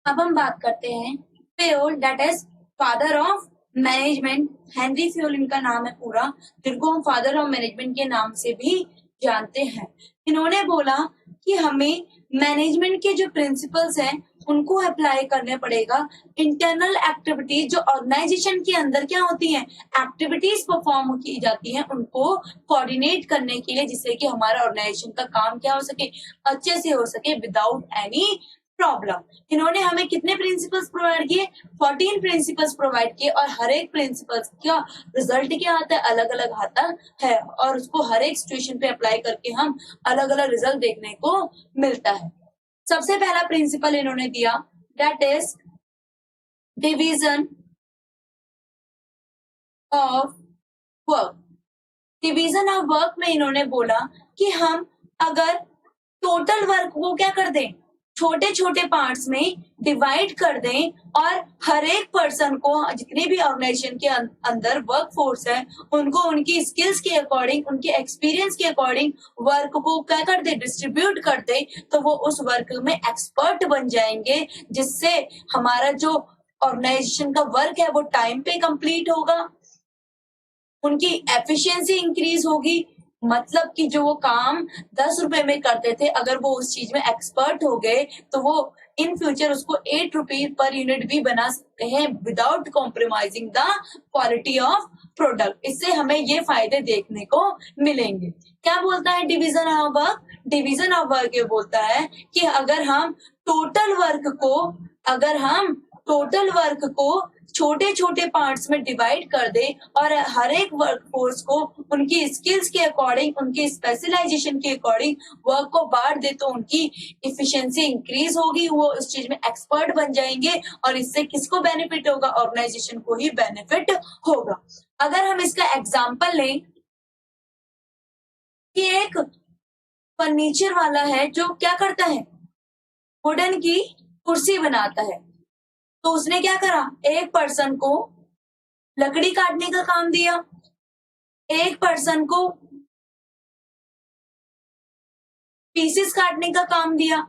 अब हम बात करते हैं Fayol, that is father of management. Henry Fayol इनका नाम है पूरा, जिनको हम फादर ऑफ मैनेजमेंट के नाम से भी जानते हैं। इन्होंने बोला कि हमें मैनेजमेंट के जो प्रिंसिपल्स हैं उनको अप्लाई करने पड़ेगा। इंटरनल एक्टिविटीज जो ऑर्गेनाइजेशन के अंदर क्या होती हैं, एक्टिविटीज परफॉर्म की जाती हैं, उनको कोऑर्डिनेट करने के लिए, जिससे कि हमारा ऑर्गेनाइजेशन का काम क्या हो सके, अच्छे से हो सके विदाउट एनी प्रॉब्लम। इन्होंने हमें कितने प्रिंसिपल्स प्रोवाइड किए, 14 प्रिंसिपल्स प्रोवाइड किए, और हर एक प्रिंसिपल्स का रिजल्ट क्या आता है, अलग अलग आता है, और उसको हर एक सिचुएशन पे अप्लाई करके हम अलग अलग रिजल्ट देखने को मिलता है। सबसे पहला प्रिंसिपल इन्होंने दिया, that is division of work. Division of work में इन्होंने बोला कि हम अगर टोटल वर्क को क्या कर दें, छोटे छोटे पार्ट्स में डिवाइड कर दें, और हर एक पर्सन को, जितने भी ऑर्गेनाइजेशन के अंदर वर्क फोर्स है, उनको उनकी स्किल्स के अकॉर्डिंग, उनके एक्सपीरियंस के अकॉर्डिंग वर्क को क्या कर दे, डिस्ट्रीब्यूट कर दे, तो वो उस वर्क में एक्सपर्ट बन जाएंगे, जिससे हमारा जो ऑर्गेनाइजेशन का वर्क है वो टाइम पे कंप्लीट होगा, उनकी एफिशिएंसी इंक्रीज होगी। मतलब कि जो वो काम 10 रुपए में करते थे, अगर वो उस चीज में एक्सपर्ट हो गए तो वो इन फ्यूचर उसको 8 रुपीज पर यूनिट भी बना सकते हैं without compromising the quality of product. इससे हमें ये फायदे देखने को मिलेंगे। क्या बोलता है division of work? Division of work ये बोलता है कि अगर हम टोटल वर्क को छोटे छोटे पार्ट्स में डिवाइड कर दे, और हर एक वर्कफोर्स को उनकी स्किल्स के अकॉर्डिंग, उनकी स्पेशलाइजेशन के अकॉर्डिंग वर्क को बांट दे, तो उनकी इफिशिएंसी इंक्रीज होगी, वो उस चीज में एक्सपर्ट बन जाएंगे, और इससे किसको बेनिफिट होगा, ऑर्गेनाइजेशन को ही बेनिफिट होगा। अगर हम इसका एग्जाम्पल लें कि एक फर्नीचर वाला है जो क्या करता है, वुडन की कुर्सी बनाता है, तो उसने क्या करा, एक पर्सन को लकड़ी काटने का काम दिया, एक पर्सन को पीसेस काटने का काम दिया,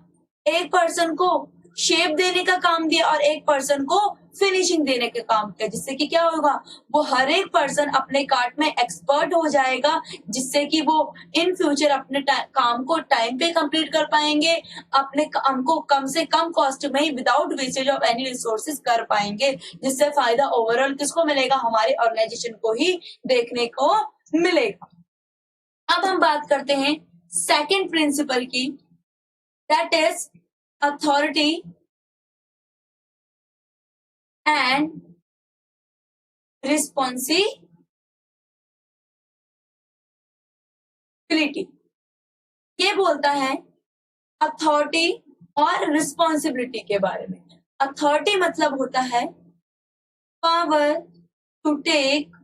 एक पर्सन को शेप देने का काम दिया, और एक पर्सन को फिनिशिंग देने का काम किया, जिससे कि क्या होगा, वो हर एक पर्सन अपने कार्ट में एक्सपर्ट हो जाएगा, जिससे कि वो इन फ्यूचर अपने काम को टाइम पे कंप्लीट कर पाएंगे, अपने काम को कम से कम कॉस्ट में ही without wastage of any resources कर पाएंगे, जिससे फायदा ओवरऑल किसको मिलेगा, हमारे ऑर्गेनाइजेशन को ही देखने को मिलेगा। अब हम बात करते हैं सेकेंड प्रिंसिपल की, that is authority and responsibility. ये बोलता है अथॉरिटी और रिस्पॉन्सिबिलिटी के बारे में। अथॉरिटी मतलब होता है पावर टू टेक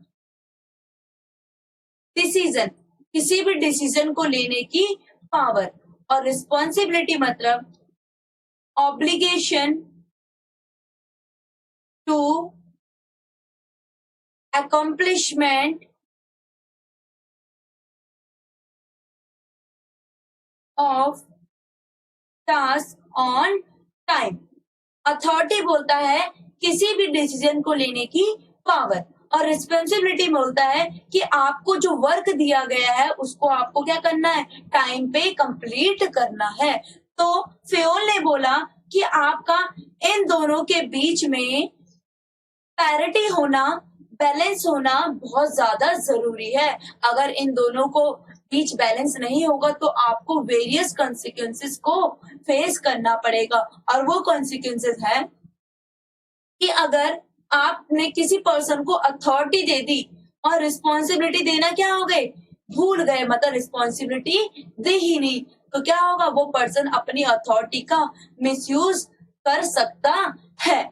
डिसीजन, किसी भी डिसीजन को लेने की पावर, और रिस्पॉन्सिबिलिटी मतलब obligation to accomplishment of task on time। Authority बोलता है किसी भी डिसीजन को लेने की पावर, और रिस्पॉन्सिबिलिटी बोलता है कि आपको जो वर्क दिया गया है उसको आपको क्या करना है, टाइम पे कंप्लीट करना है। तो फेयोल ने बोला कि आपका इन दोनों के बीच में पैरिटी होना, बैलेंस होना बहुत ज्यादा जरूरी है। अगर इन दोनों को बीच बैलेंस नहीं होगा तो आपको वेरियस कॉन्सिक्वेंसेस को फेस करना पड़ेगा, और वो कॉन्सिक्वेंसेस है कि अगर आपने किसी पर्सन को अथॉरिटी दे दी और रिस्पॉन्सिबिलिटी देना क्या हो गए, भूल गए, मतलब रिस्पॉन्सिबिलिटी दे ही नहीं, तो क्या होगा, वो पर्सन अपनी अथॉरिटी का मिसयूज कर सकता है।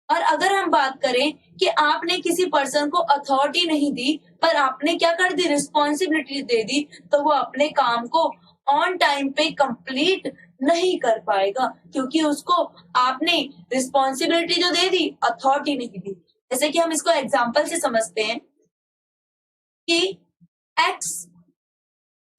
और अगर हम बात करें कि आपने किसी पर्सन को अथॉरिटी नहीं दी पर आपने क्या कर दी, रिस्पॉन्सिबिलिटी दे दी, तो वो अपने काम को ऑन टाइम पे कंप्लीट नहीं कर पाएगा, क्योंकि उसको आपने रिस्पॉन्सिबिलिटी जो दे दी, अथॉरिटी नहीं दी। जैसे कि हम इसको एग्जाम्पल से समझते हैं कि एक्स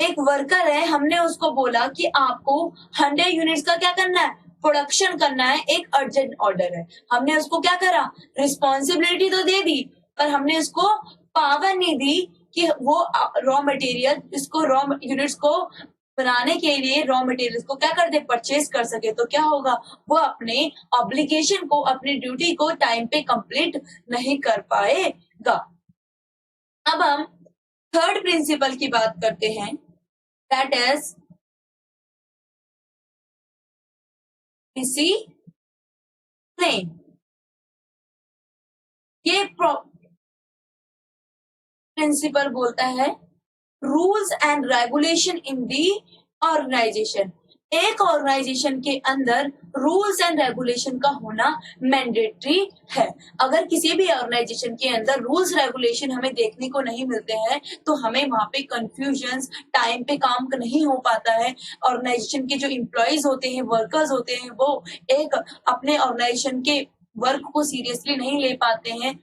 एक वर्कर है, हमने उसको बोला कि आपको 100 यूनिट्स का क्या करना है, प्रोडक्शन करना है, एक अर्जेंट ऑर्डर है, हमने उसको क्या करा, रिस्पॉन्सिबिलिटी तो दे दी पर हमने उसको पावर नहीं दी कि वो रॉ मटेरियल, इसको रॉ यूनिट्स को बनाने के लिए रॉ मटेरियल्स को क्या कर दे, परचेज कर सके। तो क्या होगा, वो अपने ऑब्लिगेशन को, अपनी ड्यूटी को टाइम पे कंप्लीट नहीं कर पाएगा। अब हम थर्ड प्रिंसिपल की बात करते हैं, दैट इज डिसिप्लिन। ये प्रिंसिपल बोलता है rules and regulation in the organisation. एक ऑर्गेनाइजेशन के अंदर रूल्स एंड रेगुलेशन का होना मैंडेटरी है। अगर किसी भी ऑर्गेनाइजेशन के अंदर रूल्स रेगुलेशन हमें देखने को नहीं मिलते हैं तो हमें वहां पे कंफ्यूजन, टाइम पे काम नहीं हो पाता है। ऑर्गेनाइजेशन के जो एम्प्लॉयज होते हैं, वर्कर्स होते हैं, वो एक अपने ऑर्गेनाइजेशन के वर्क को सीरियसली नहीं ले पाते हैं,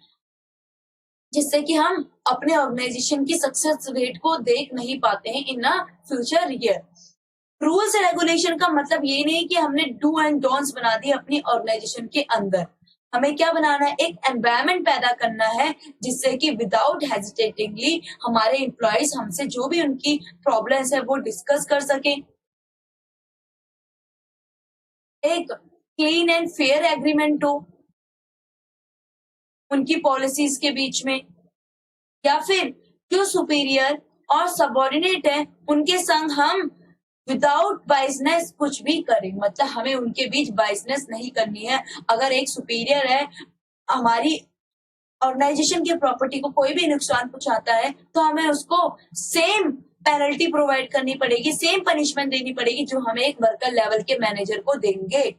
जिससे कि हम अपने ऑर्गेनाइजेशन की सक्सेस रेट को देख नहीं पाते हैं in a future year. Rules regulation का मतलब ये नहीं कि हमने डू एंड डोंट्स बना दिए अपनी ऑर्गेनाइजेशन के अंदर। हमें क्या बनाना है, एक एनवायरमेंट पैदा करना है जिससे कि विदाउट हेजिटेटिंगली हमारे एम्प्लॉयज हमसे जो भी उनकी प्रॉब्लम्स है वो डिस्कस कर सके। एक क्लीन एंड फेयर एग्रीमेंट हो उनकी पॉलिसीज के बीच में, या फिर जो सुपीरियर और सबऑर्डिनेट है उनके संग हम विदाउट बाइसनेस कुछ भी करें, मतलब हमें उनके बीच बाइसनेस नहीं करनी है। अगर एक सुपीरियर है, हमारी ऑर्गेनाइजेशन की प्रॉपर्टी को कोई भी नुकसान पहुंचाता है तो हमें उसको सेम पेनल्टी प्रोवाइड करनी पड़ेगी, सेम पनिशमेंट देनी पड़ेगी जो हमें एक वर्कर लेवल के मैनेजर को देंगे।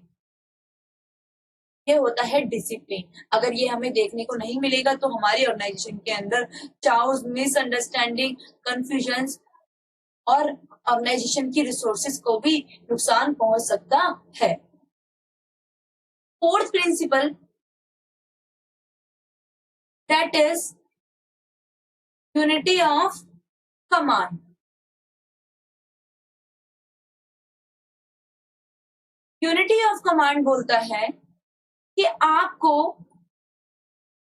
ये होता है डिसिप्लिन। अगर ये हमें देखने को नहीं मिलेगा तो हमारी ऑर्गेनाइजेशन के अंदर चाउस, मिसअंडरस्टैंडिंग, कंफ्यूजन और ऑर्गेनाइजेशन की रिसोर्सेज को भी नुकसान पहुंच सकता है। Fourth principle, that is unity of command. Unity of command बोलता है कि आपको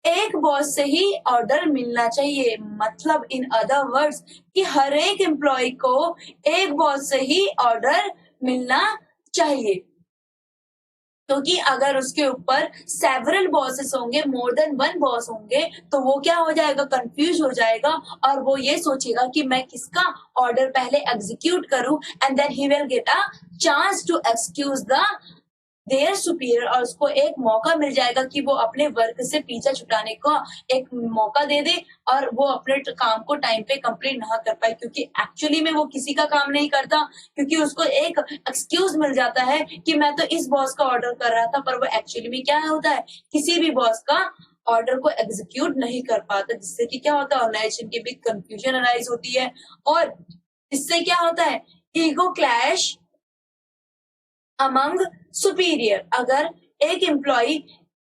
एक बॉस से ही ऑर्डर मिलना चाहिए, मतलब इन अदर वर्ड्स कि हर एक एम्प्लॉय को एक बॉस से ही ऑर्डर मिलना चाहिए, क्योंकि अगर उसके ऊपर सेवरल बॉसेस होंगे, मोर देन वन बॉस होंगे, तो वो क्या हो जाएगा, कंफ्यूज हो जाएगा और वो ये सोचेगा कि मैं किसका ऑर्डर पहले एग्जीक्यूट करूं, एंड देन ही will get a chance to excuse the their superior, और उसको एक मौका मिल जाएगा कि वो अपने वर्क से पीछा छुटाने का एक मौका दे दे और वो अपने काम को टाइम पे कंप्लीट ना कर पाए, क्योंकि एक्चुअली में वो किसी का काम नहीं करता, क्योंकि उसको एक एक्सक्यूज मिल जाता है कि मैं तो इस बॉस का ऑर्डर कर रहा था, पर वो एक्चुअली में क्या होता है, किसी भी बॉस का ऑर्डर को एग्जीक्यूट नहीं कर पाता, जिससे कि क्या होता है, ऑर्गेनाइजेशन की बिग कंफ्यूजन अराइज होती है और इससे क्या होता है, ईगो क्लैश अमंग सुपीरियर। अगर एक एम्प्लॉय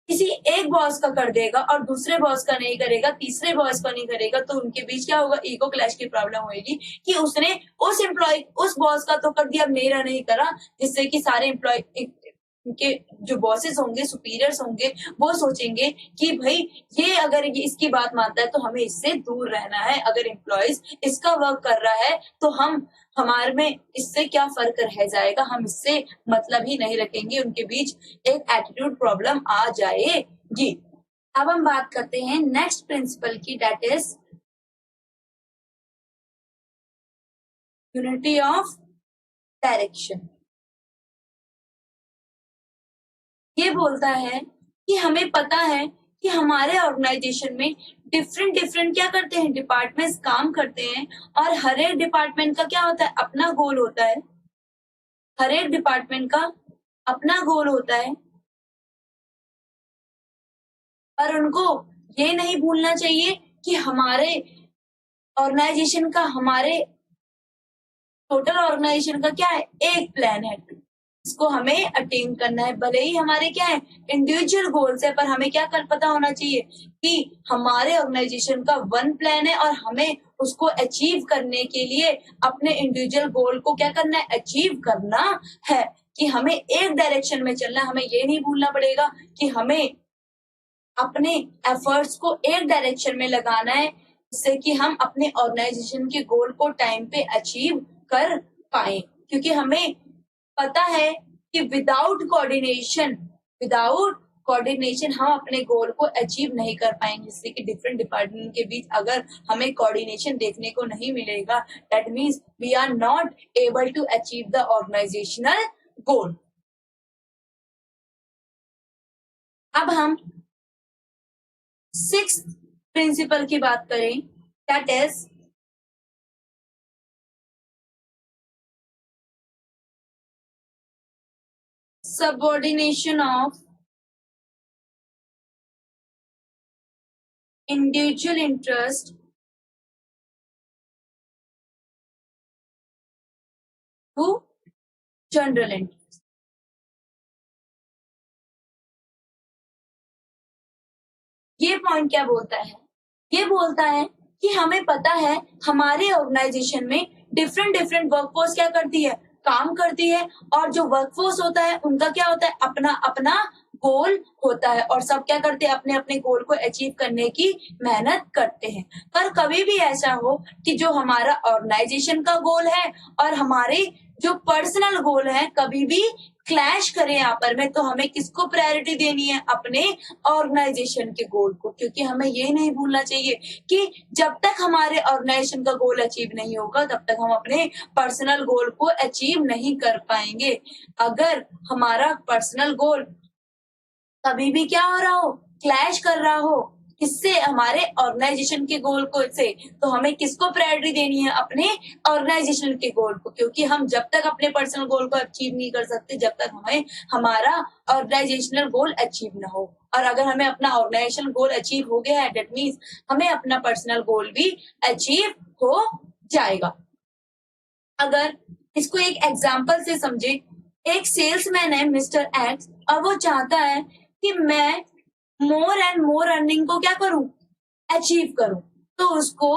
किसी एक बॉस का कर देगा और दूसरे बॉस का नहीं करेगा, तीसरे बॉस का नहीं करेगा, तो उनके बीच क्या होगा, ईगो क्लैश की प्रॉब्लम होगी कि उसने उस एम्प्लॉय, उस बॉस का तो कर दिया, मेरा नहीं करा, जिससे कि सारे एम्प्लॉय के जो बॉसेस होंगे, सुपीरियर्स होंगे, वो सोचेंगे कि भाई ये अगर ये इसकी बात मानता है तो हमें इससे दूर रहना है, अगर एम्प्लॉयज इसका वर्क कर रहा है तो हमारे में इससे क्या फर्क रह जाएगा, हम इससे मतलब ही नहीं रखेंगे, उनके बीच एक एटीट्यूड प्रॉब्लम आ जाएगी। अब हम बात करते हैं नेक्स्ट प्रिंसिपल की, that is unity of direction. ये बोलता है कि हमें पता है कि हमारे ऑर्गेनाइजेशन में डिफरेंट क्या करते हैं, डिपार्टमेंट्स काम करते हैं और हर एक डिपार्टमेंट का क्या होता है, अपना गोल होता है, हर एक डिपार्टमेंट का अपना गोल होता है, पर उनको ये नहीं भूलना चाहिए कि हमारे ऑर्गेनाइजेशन का, हमारे टोटल ऑर्गेनाइजेशन का क्या है, एक प्लान है, इसको हमें अटेन करना है। भले ही हमारे क्या है, इंडिविजुअल गोल्स है, पर हमें क्या कर पता होना चाहिए कि हमारे ऑर्गेनाइजेशन का वन प्लान है और हमें उसको अचीव करने के लिए अपने इंडिविजुअल गोल को क्या करना है, अचीव करना है। कि हमें एक डायरेक्शन में चलना है। हमें ये नहीं भूलना पड़ेगा कि हमें अपने एफर्ट्स को एक डायरेक्शन में लगाना है, जिससे कि हम अपने ऑर्गेनाइजेशन के गोल को टाइम पे अचीव कर पाए। क्योंकि हमें पता है कि विदाउट कोऑर्डिनेशन हम अपने गोल को अचीव नहीं कर पाएंगे। जिससे कि डिफरेंट डिपार्टमेंट के बीच अगर हमें कोऑर्डिनेशन देखने को नहीं मिलेगा, that means we are not able to achieve the organisational goal. अब हम सिक्स्थ प्रिंसिपल की बात करें, that is subordination of individual interest to general interest. ये पॉइंट क्या बोलता है? ये बोलता है कि हमें पता है हमारे ऑर्गेनाइजेशन में डिफरेंट वर्कफोर्स क्या करती है, काम करती है, और जो वर्कफोर्स होता है उनका क्या होता है, अपना अपना गोल होता है, और सब क्या करते हैं, अपने अपने गोल को अचीव करने की मेहनत करते हैं। पर कभी भी ऐसा हो कि जो हमारा ऑर्गेनाइजेशन का गोल है और हमारे जो पर्सनल गोल है कभी भी क्लैश करे यहाँ पर में, तो हमें किसको प्रायोरिटी देनी है, अपने ऑर्गेनाइजेशन के गोल को। क्योंकि हमें ये नहीं भूलना चाहिए कि जब तक हमारे ऑर्गेनाइजेशन का गोल अचीव नहीं होगा तब तक हम अपने पर्सनल गोल को अचीव नहीं कर पाएंगे। अगर हमारा पर्सनल गोल कभी भी क्या हो रहा हो, क्लैश कर रहा हो किससे, हमारे ऑर्गेनाइजेशन के गोल को से, तो हमें किसको प्रायोरिटी देनी है, अपने ऑर्गेनाइजेशन के गोल को। क्योंकि हम जब तक अपने पर्सनल गोल को अचीव नहीं कर सकते जब तक हमें हमारा ऑर्गेनाइजेशनल गोल अचीव ना हो। और अगर हमें अपना ऑर्गेनाइजेशन गोल अचीव हो गया है, दैट मीन्स हमें अपना पर्सनल गोल भी अचीव हो जाएगा। अगर इसको एक एग्जाम्पल से समझे, एक सेल्समैन है मिस्टर एक्स, और वो चाहता है कि मैं मोर एंड मोर अर्निंग को क्या करूं, अचीव करूं। तो उसको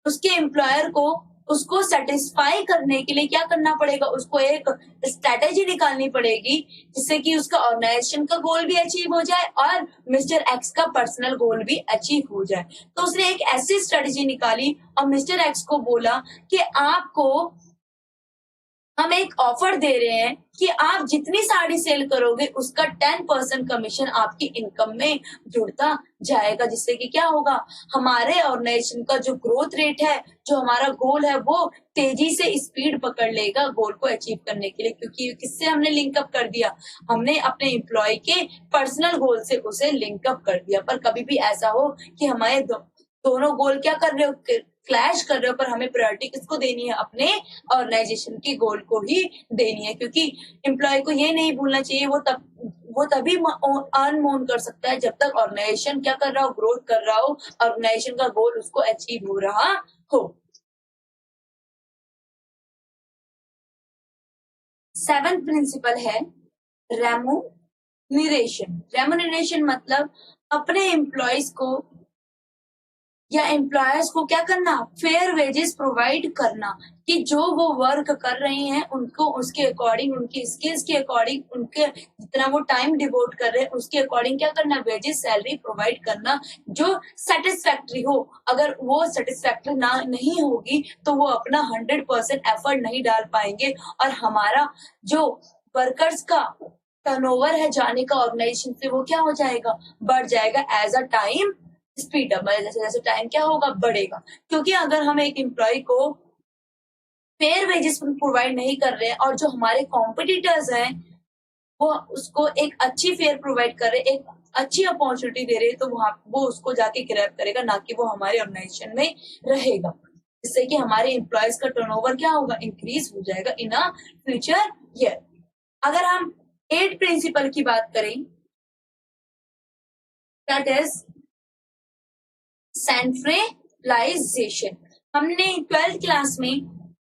उसके एम्प्लॉयर को उसको सेटिस्फाई करने के लिए क्या करना पड़ेगा, उसको एक स्ट्रेटेजी निकालनी पड़ेगी जिससे कि उसका ऑर्गेनाइजेशन का गोल भी अचीव हो जाए और मिस्टर एक्स का पर्सनल गोल भी अचीव हो जाए। तो उसने एक ऐसी स्ट्रेटेजी निकाली और मिस्टर एक्स को बोला कि आपको हम एक ऑफर दे रहे हैं कि आप जितनी साड़ी सेल करोगे उसका 10% कमीशन आपकी इनकम में जुड़ता जाएगा। जिससे कि क्या होगा, हमारे ऑर्गेनाइजेशन का जो ग्रोथ रेट है, जो हमारा गोल है, वो तेजी से स्पीड पकड़ लेगा गोल को अचीव करने के लिए। क्योंकि किससे हमने लिंकअप कर दिया, हमने अपने एम्प्लॉय के पर्सनल गोल से उसे लिंकअप कर दिया। पर कभी भी ऐसा हो कि हमारे दोनों गोल क्या कर रहे हो, क्लैश कर रहे हो, पर हमें प्रायोरिटी किसको देनी है, अपने ऑर्गेनाइजेशन के गोल को ही देनी है। क्योंकि एम्प्लॉय को ये नहीं भूलना चाहिए, वो तभी अर्न मोन कर सकता है जब तक ऑर्गेनाइजेशन क्या कर रहा हो, ग्रोथ कर रहा हो, ऑर्गेनाइजेशन का गोल उसको अचीव हो रहा हो। 7th प्रिंसिपल है रेमुनरेशन। रेमुनरेशन मतलब अपने एम्प्लॉयज को या एम्प्लॉयर्स को क्या करना, फेयर वेजेस प्रोवाइड करना, कि जो वो वर्क कर रहे हैं उनको उसके अकॉर्डिंग, उनकी स्किल्स के अकॉर्डिंग, उनके जितना वो टाइम डिवोट कर रहे हैं उसके अकॉर्डिंग क्या करना, वेजेस सैलरी प्रोवाइड करना जो सेटिस्फैक्ट्री हो। अगर वो सेटिस्फैक्ट्री ना नहीं होगी तो वो अपना 100% एफर्ट नहीं डाल पाएंगे और हमारा जो वर्कर्स का टर्नओवर है जाने का ऑर्गेनाइजेशन से वो क्या हो जाएगा, बढ़ जाएगा as a time speed up, जैसे जैसे टाइम क्या होगा, बढ़ेगा। क्योंकि अगर हम एक एम्प्लॉय को फेयर वेजेस प्रोवाइड नहीं कर रहे हैं और जो हमारे कॉम्पिटिटर्स हैं वो उसको एक अच्छी फेयर प्रोवाइड कर रहे, एक अच्छी अपॉर्चुनिटी दे रहे, तो वो उसको जाके ग्रैब करेगा, ना कि वो हमारे ऑर्गेनाइजेशन में रहेगा। जिससे कि हमारे एम्प्लॉयज का टर्नओवर क्या होगा, इंक्रीज हो जाएगा इन अ फ्यूचर ईयर। अगर हम 8 प्रिंसिपल की बात करें, दैट इज सेंट्रलाइजेशन। हमने 12th क्लास में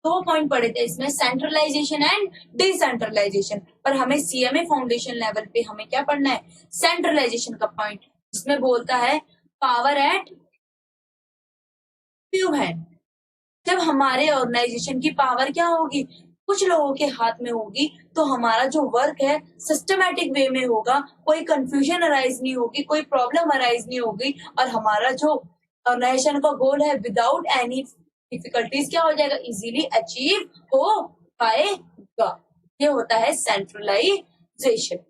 2 पॉइंट पढ़े थे इसमें, सेंट्रलाइजेशन एंड डिसेंट्रलाइजेशन। पर हमें सीएमए फाउंडेशन लेवल पे हमें क्या पढ़ना है, सेंट्रलाइजेशन का पॉइंट, जिसमें बोलता है पावर एट फ्यू हैंड। जब हमारे ऑर्गेनाइजेशन की पावर क्या होगी, कुछ लोगों के हाथ में होगी तो हमारा जो वर्क है सिस्टमैटिक वे में होगा, कोई कंफ्यूजन अराइज नहीं होगी, कोई प्रॉब्लम अराइज नहीं होगी और हमारा जो ऑर्गेनाइजेशन का गोल है विदाउट एनी डिफिकल्टीज क्या हो जाएगा, इजीली अचीव हो पाएगा। ये होता है सेंट्रलाइजेशन।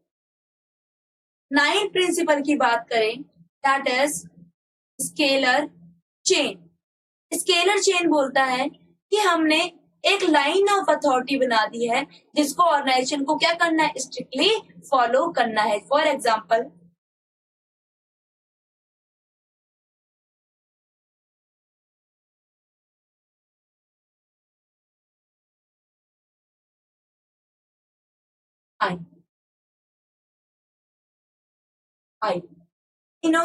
9th प्रिंसिपल की बात करें that is scalar chain. Scalar chain बोलता है कि हमने एक लाइन ऑफ अथॉरिटी बना दी है जिसको ऑर्गेनाइजेशन को क्या करना है, स्ट्रिक्टली फॉलो करना है। फॉर एग्जाम्पल आई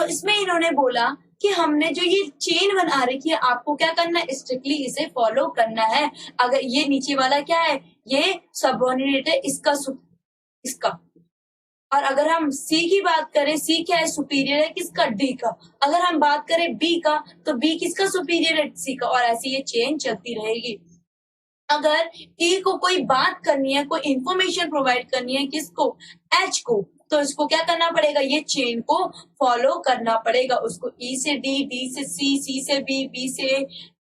इसमें इन्होंने बोला कि हमने जो ये चेन बना रखी है आपको क्या करना है, स्ट्रिक्टली इसे फॉलो करना है। अगर ये नीचे वाला क्या है, ये सबऑर्डिनेट है इसका। और अगर हम सी की बात करें, सी क्या है, सुपीरियर है किसका, डी का। अगर हम बात करें बी का तो बी किसका सुपीरियर है, सी का। और ऐसी ये चेन चलती रहेगी। अगर ए को कोई बात करनी है, कोई इंफॉर्मेशन प्रोवाइड करनी है किसको, एच को, तो इसको क्या करना पड़ेगा, ये चेन को फॉलो करना पड़ेगा। उसको ई से डी, डी से सी से बी से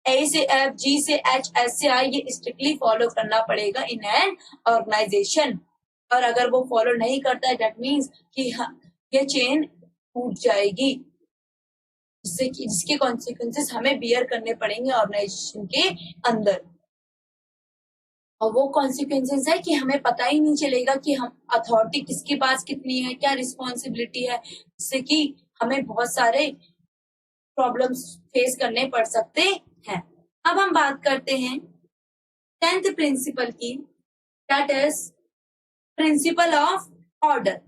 ए से एफ, जी से एच, एस से आई, ये स्ट्रिक्टली फॉलो करना पड़ेगा इन एन ऑर्गेनाइजेशन। और अगर वो फॉलो नहीं करता है दैट मीन्स कि ये चेन टूट जाएगी, जिसके कॉन्सिक्वेंसेस हमें बियर करने पड़ेंगे ऑर्गेनाइजेशन के अंदर। और वो कॉन्सिक्वेंसेस है कि हमें पता ही नहीं चलेगा कि हम अथॉरिटी किसके पास कितनी है, क्या रिस्पॉन्सिबिलिटी है, जिससे कि हमें बहुत सारे प्रॉब्लम्स फेस करने पड़ सकते हैं। अब हम बात करते हैं 10th प्रिंसिपल की, that is principle of order.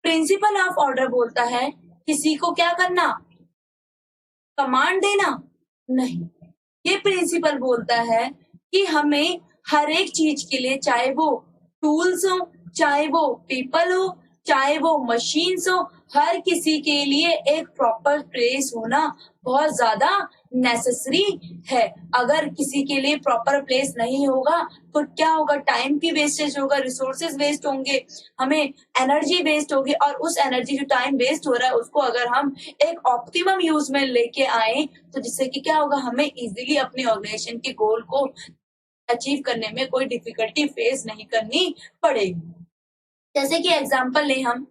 Principle of order बोलता है किसी को क्या करना, कमांड देना नहीं। ये प्रिंसिपल बोलता है कि हमें हर एक चीज के लिए, चाहे वो टूल्स हो, चाहे वो पीपल हो, चाहे वो मशीन्स हो, हर किसी के लिए एक प्रॉपर प्लेस होना बहुत ज्यादा नेसेसरी है। अगर किसी के लिए प्रॉपर प्लेस नहीं होगा तो क्या होगा, टाइम की वेस्टेज होगा, रिसोर्सेज वेस्ट होंगे, हमें एनर्जी वेस्ट होगी। और उस एनर्जी जो टाइम वेस्ट हो रहा है उसको अगर हम एक ऑप्टिमम यूज में लेके आए तो जिससे कि क्या होगा, हमें इजीली अपने ऑर्गेनाइजेशन के गोल को अचीव करने में कोई डिफिकल्टी फेस नहीं करनी पड़ेगी। जैसे कि एग्जांपल ले, हम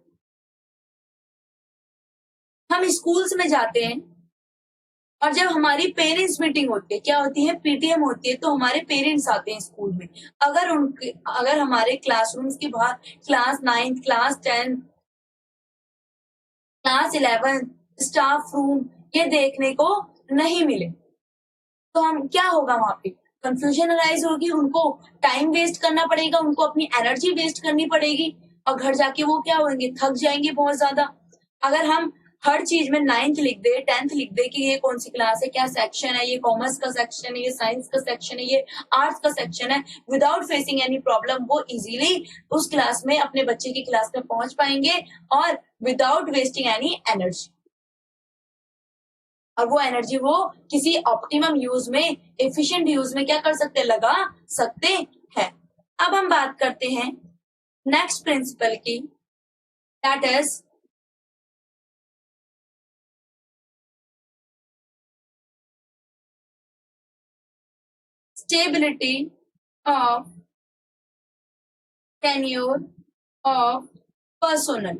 स्कूल्स में जाते हैं और जब हमारी पेरेंट्स मीटिंग होती है, क्या होती है, पीटीएम होती है, तो हमारे पेरेंट्स आते हैं स्कूल में। अगर हमारे क्लासरूम्स के बाहर class 9, class 10, class 11 staff room ये देखने को नहीं मिले तो हम क्या होगा, वहां पे कंफ्यूजन अराइज होगी, उनको टाइम वेस्ट करना पड़ेगा, उनको अपनी एनर्जी वेस्ट करनी पड़ेगी और घर जाके वो क्या होंगे, थक जाएंगे बहुत ज्यादा। अगर हम हर चीज में 9th लिख दे, 10th लिख दे कि ये कौन सी क्लास है, क्या सेक्शन है, ये कॉमर्स का सेक्शन है, ये साइंस का सेक्शन है, ये आर्ट्स का सेक्शन है, विदाउट फेसिंग एनी प्रॉब्लम वो इजीली उस क्लास में अपने बच्चे की क्लास में पहुंच पाएंगे और विदाउट वेस्टिंग एनी एनर्जी। और वो एनर्जी वो किसी ऑप्टिमम यूज में, एफिशिएंट यूज में क्या कर सकते हैं, लगा सकते हैं। अब हम बात करते हैं नेक्स्ट प्रिंसिपल की, that is stability of tenure of personnel.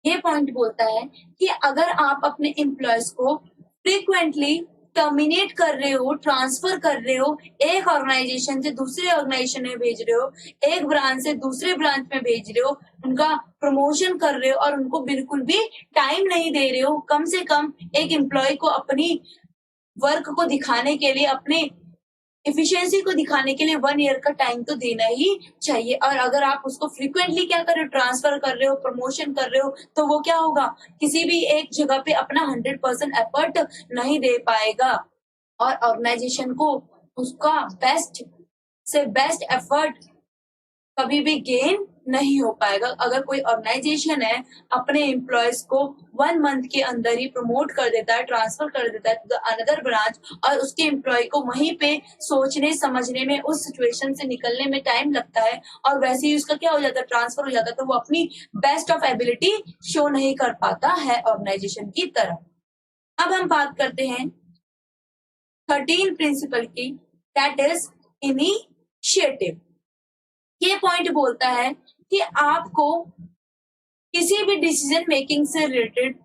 ये पॉइंट बोलता है कि अगर आप अपने एम्प्लॉयज को फ्रीक्वेंटली टर्मिनेट कर रहे हो, ट्रांसफर कर रहे हो, एक ऑर्गेनाइजेशन से दूसरे ऑर्गेनाइजेशन में भेज रहे हो, एक ब्रांच से दूसरे ब्रांच में भेज रहे हो, उनका प्रमोशन कर रहे हो और उनको बिल्कुल भी टाइम नहीं दे रहे हो, कम से कम एक एम्प्लॉय को अपनी वर्क को दिखाने के लिए, अपने एफिशिएंसी को दिखाने के लिए 1 ईयर का टाइम तो देना ही चाहिए। और अगर आप उसको फ्रीक्वेंटली क्या कर रहे हो, ट्रांसफर कर रहे हो, प्रमोशन कर रहे हो, तो वो क्या होगा, किसी भी एक जगह पे अपना 100% एफर्ट नहीं दे पाएगा और ऑर्गेनाइजेशन को उसका बेस्ट से बेस्ट एफर्ट कभी भी गेन नहीं हो पाएगा। अगर कोई ऑर्गेनाइजेशन है अपने एम्प्लॉयज को 1 मंथ के अंदर ही प्रमोट कर देता है, ट्रांसफर कर देता है टू अनदर ब्रांच, और उसके एम्प्लॉय को वहीं पे सोचने समझने में, उस सिचुएशन से निकलने में टाइम लगता है, और वैसे ही उसका क्या हो जाता है, ट्रांसफर हो जाता है, तो वो अपनी बेस्ट ऑफ एबिलिटी शो नहीं कर पाता है ऑर्गेनाइजेशन की तरफ। अब हम बात करते हैं 13 प्रिंसिपल की, दैट इज इनिशिएटिव। ये पॉइंट बोलता है कि आपको किसी भी डिसीजन मेकिंग से रिलेटेड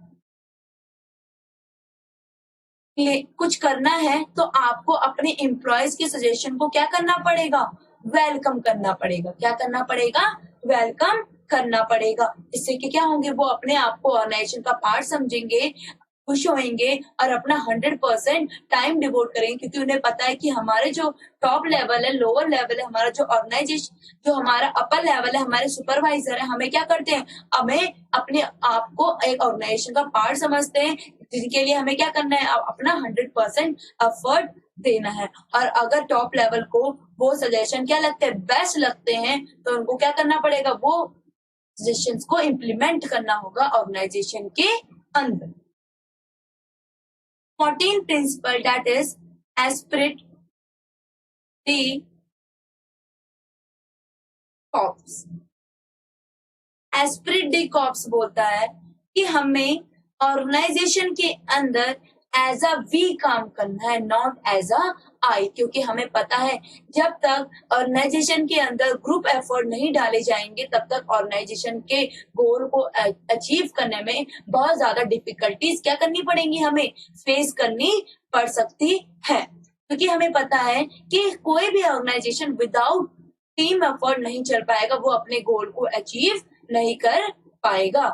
कुछ करना है तो आपको अपने एम्प्लॉयज के सजेशन को क्या करना पड़ेगा, वेलकम करना पड़ेगा। क्या करना पड़ेगा, वेलकम करना पड़ेगा। इससे कि क्या होंगे, वो अपने आप को ऑर्गेनाइजेशन का पार्ट समझेंगे, खुश होंगे और अपना 100% टाइम डिवोट करेंगे, क्योंकि उन्हें पता है कि हमारे जो टॉप लेवल है, लोअर लेवल है, हमारा जो ऑर्गेनाइजेशन, जो हमारा अपर लेवल है, हमारे सुपरवाइजर है, हमें क्या करते हैं, हमें अपने आप को एक ऑर्गेनाइजेशन का पार्ट समझते हैं, जिनके लिए हमें क्या करना है, अपना 100% एफर्ट देना है। और अगर टॉप लेवल को वो सजेशन क्या लगते हैं, बेस्ट लगते हैं, तो उनको क्या करना पड़ेगा, वो सजेशंस को इम्प्लीमेंट करना होगा ऑर्गेनाइजेशन के अंदर। 14th principle, that is esprit de corps। Spirit D corps बोलता है कि हमें ऑर्गेनाइजेशन के अंदर एज अ वी काम करना है, नॉट एज अ आई, क्योंकि हमें पता है जब तक ऑर्गेनाइजेशन के अंदर ग्रुप एफर्ट नहीं डाले जाएंगे तब तक ऑर्गेनाइजेशन के गोल को अचीव करने में बहुत ज्यादा डिफिकल्टीज क्या करनी पड़ेंगी, हमें फेस करनी पड़ सकती है। क्योंकि हमें पता है कि कोई भी ऑर्गेनाइजेशन विदाउट टीम एफर्ट नहीं चल पाएगा, वो अपने गोल को अचीव नहीं कर पाएगा।